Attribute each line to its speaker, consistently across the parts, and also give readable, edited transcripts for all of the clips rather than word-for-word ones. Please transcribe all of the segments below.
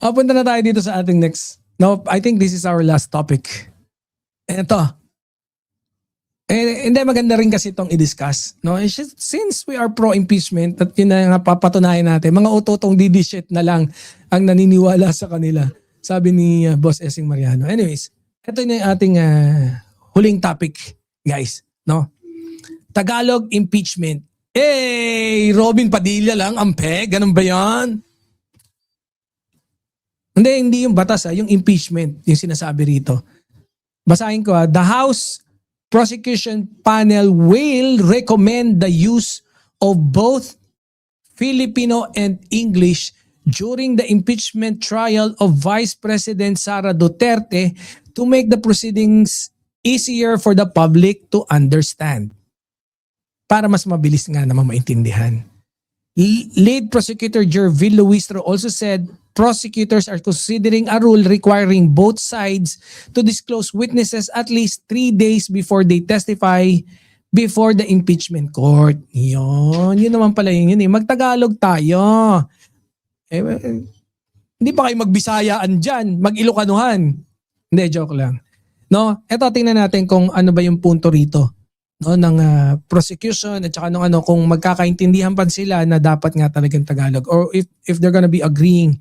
Speaker 1: Punta na tayo dito sa ating next. No, I think this is our last topic. Ito. Hindi maganda rin kasi itong i-discuss. No? Since we are pro-impeachment at yun na nga papatunayan natin, mga utotong didishit na lang ang naniniwala sa kanila. Sabi ni Boss Essing Mariano. Anyways, ito na yung ating huling topic, guys. No? Tagalog impeachment. Robin Padilla lang, ampe, ganun ba yan? Hindi yung batas, yung impeachment, yung sinasabi rito. Basahin ko the House Prosecution Panel will recommend the use of both Filipino and English during the impeachment trial of Vice President Sara Duterte to make the proceedings easier for the public to understand. Para mas mabilis nga naman maintindihan. Lead Prosecutor Jervil Luistro also said prosecutors are considering a rule requiring both sides to disclose witnesses at least 3 days before they testify before the impeachment court. Yun naman pala yun. Magtagalog tayo. Hindi pa kayo magbisayaan dyan, mag-Ilocanuhan. Hindi, joke lang. No, eto tingnan natin kung ano ba yung punto rito. No, ng prosecution at saka kung magkakaintindihan pa sila na dapat nga talagang Tagalog, or if they're gonna be agreeing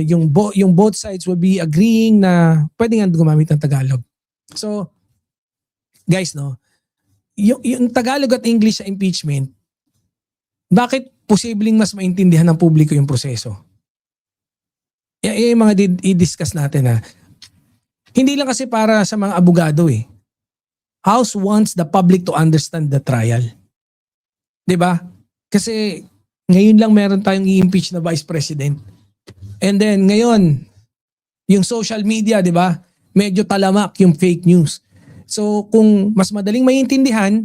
Speaker 1: yung both sides will be agreeing na pwede nga gumamit ng Tagalog. So guys, no, yung Tagalog at English sa impeachment, bakit posibleng mas maintindihan ng publiko yung proseso? Yung mga i-discuss natin hindi lang kasi para sa mga abogado House wants the public to understand the trial. 'Di ba? Kasi ngayon lang meron tayong i-impeach na Vice President. And then ngayon, yung social media, 'di ba? Medyo talamak yung fake news. So kung mas madaling maintindihan,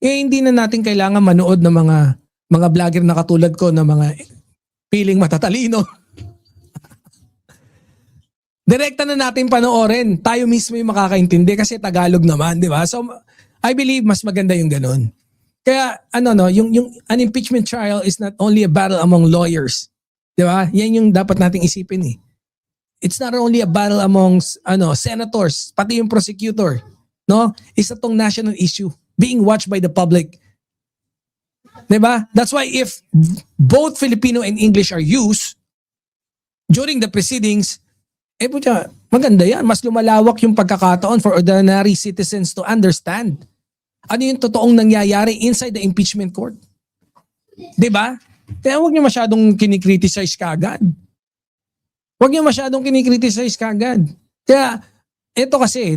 Speaker 1: hindi na natin kailangan manood ng mga vlogger na katulad ko na mga piling matatalino. Direkta na natin panoorin. Tayo mismo yung makakaintindi kasi Tagalog naman, di ba? So, I believe mas maganda yung ganun. Kaya, yung an impeachment trial is not only a battle among lawyers. Di ba? Yan yung dapat nating isipin It's not only a battle among senators, pati yung prosecutor. No? Isa tong national issue being watched by the public. Di ba? That's why if both Filipino and English are used during the proceedings, maganda yan. Mas lumalawak yung pagkakataon for ordinary citizens to understand ano yung totoong nangyayari inside the impeachment court. Diba? Kaya huwag niyo masyadong kinikriticize kagad. Kaya, ito kasi,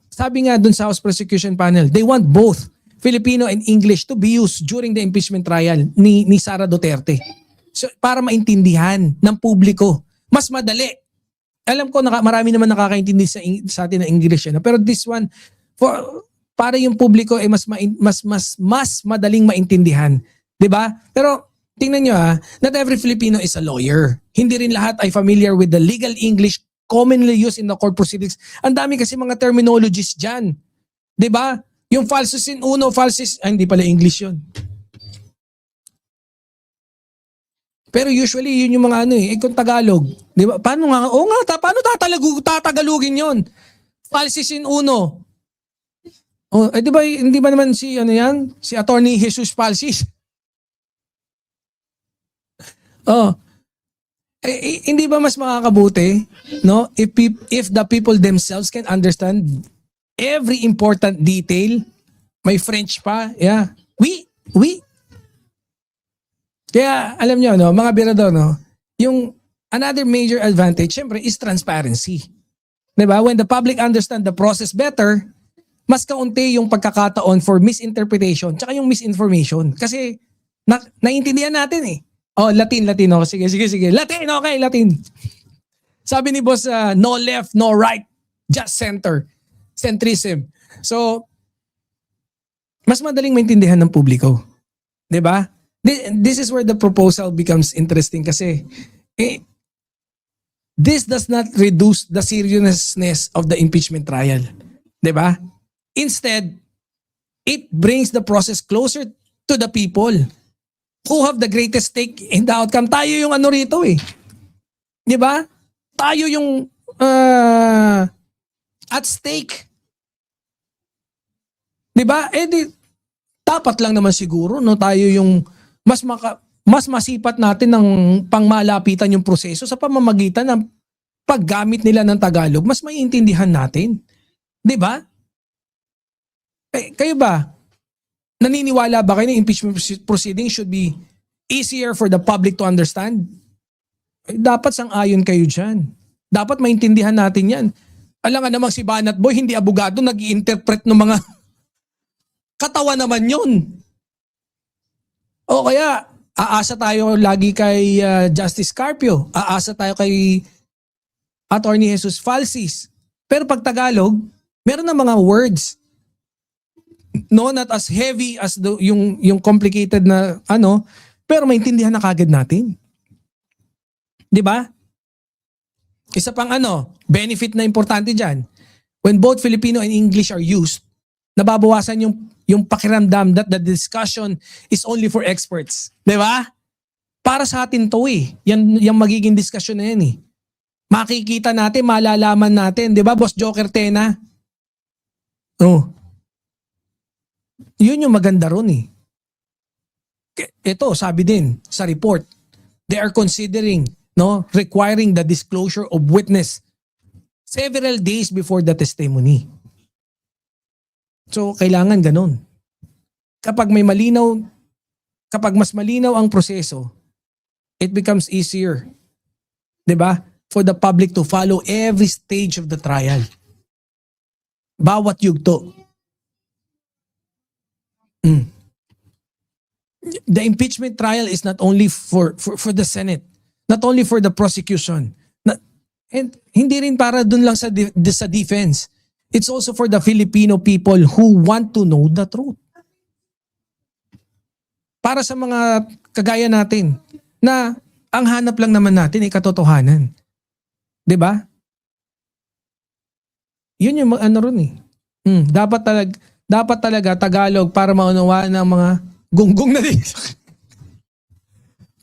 Speaker 1: sabi nga dun sa House Prosecution Panel, they want both Filipino and English to be used during the impeachment trial ni Sara Duterte. So, para maintindihan ng publiko. Mas madali. Alam ko marami naman nakakaintindi sa atin ng English pero this one para yung publiko mas madaling maintindihan, 'di ba? Pero tingnan niyo not every Filipino is a lawyer. Hindi rin lahat ay familiar with the legal English commonly used in the court proceedings. Ang dami kasi mga terminologies diyan. 'Di ba? Yung falsus in uno, hindi pala English 'yun. Pero usually yun yung mga kung Tagalog, 'di ba? Paano paano tatagalogin 'yon? Falsis in uno. Di ba hindi ba naman si si Attorney Jesus Falsis? Hindi ba mas makakabuti, no? If the people themselves can understand every important detail, may French pa, oui. Kaya alam niyo mga birador yung another major advantage syempre is transparency. 'Di ba? When the public understand the process better, mas kaunti yung pagkakataon for misinterpretation tsaka yung misinformation kasi naiintindihan natin Latin sige. Latin, okay, Latin. Sabi ni boss no left, no right, just centrism. So mas madaling maintindihan ng publiko. 'Di ba? This is where the proposal becomes interesting kasi this does not reduce the seriousness of the impeachment trial. Diba? Instead, it brings the process closer to the people who have the greatest stake in the outcome. Tayo yung rito Di ba? Tayo yung at stake. Di ba? Dapat lang naman siguro no tayo yung mas masipat natin ng pangmalapitan yung proseso sa pamamagitan ng paggamit nila ng Tagalog, mas maiintindihan natin. 'Di ba? Kayo ba? Naniniwala ba kayo na impeachment proceeding should be easier for the public to understand? Dapat sang-ayon kayo diyan. Dapat maintindihan natin 'yan. Alam nga namang si Banat Boy hindi abogado, nag-i-interpret ng mga katawan naman 'yun. O kaya aasa tayo lagi kay Justice Carpio. Aasa tayo kay Attorney Jesus Falsis. Pero pag Tagalog, meron na mga words no not as heavy as yung complicated na pero maintindihan na kagad natin. 'Di ba? Isa pang benefit na importante diyan. When both Filipino and English are used, nababawasan yung pakiramdam that the discussion is only for experts. 'Di ba? Para sa atin 'to eh. Yan magiging discussion na yan eh. Makikita natin, malalaman natin, 'di ba, Boss Joker Tena? Oh. 'Yun yung maganda ron eh. Ito, sabi din sa report, they are considering requiring the disclosure of witness several days before the testimony. So, kailangan ganun. Kapag mas malinaw ang proseso, it becomes easier, 'di ba? For the public to follow every stage of the trial. Bawat yugto. The impeachment trial is not only for the Senate, not only for the prosecution, and hindi rin para dun lang sa defense. It's also for the Filipino people who want to know the truth. Para sa mga kagaya natin na ang hanap lang naman natin ay katotohanan. 'Di ba? Yun yung ron eh. Dapat talaga Tagalog para maunawaan ng mga gunggong na din.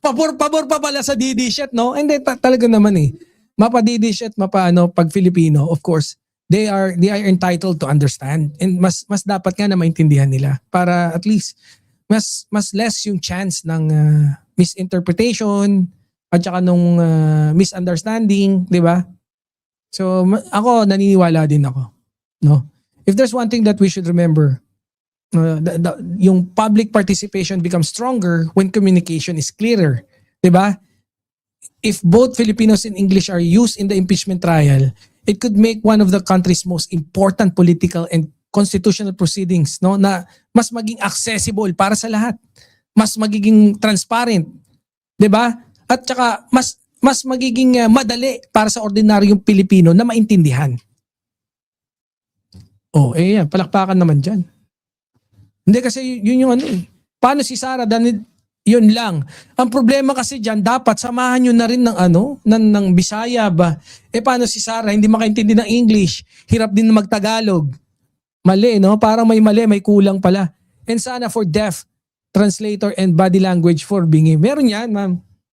Speaker 1: Pabor pa pala sa DD-shit, no? Hindi talaga naman eh. Mapa DD-shit, pag Filipino, of course, they are entitled to understand, and mas dapat nga na maintindihan nila para at least mas less yung chance ng misinterpretation at saka nung misunderstanding, 'di ba? So ako naniniwala din ako, no? If there's one thing that we should remember, yung public participation becomes stronger when communication is clearer, 'di ba? If both Filipinos and English are used in the impeachment trial, it could make one of the country's most important political and constitutional proceedings, no, na mas maging accessible para sa lahat. Mas magiging transparent, 'di ba? At saka mas magiging madali para sa ordinaryong Pilipino na maintindihan. Yan, palakpakan naman diyan. Hindi kasi yun yung Paano si Sara? Yun lang. Ang problema kasi diyan, dapat samahan nyo na rin ng Bisaya ba? Paano si Sara? Hindi makaintindi ng English. Hirap din na magtagalog. Mali, no? Parang may mali, may kulang pala. And sana for deaf translator and body language for bingi. Meron yan, ma'am.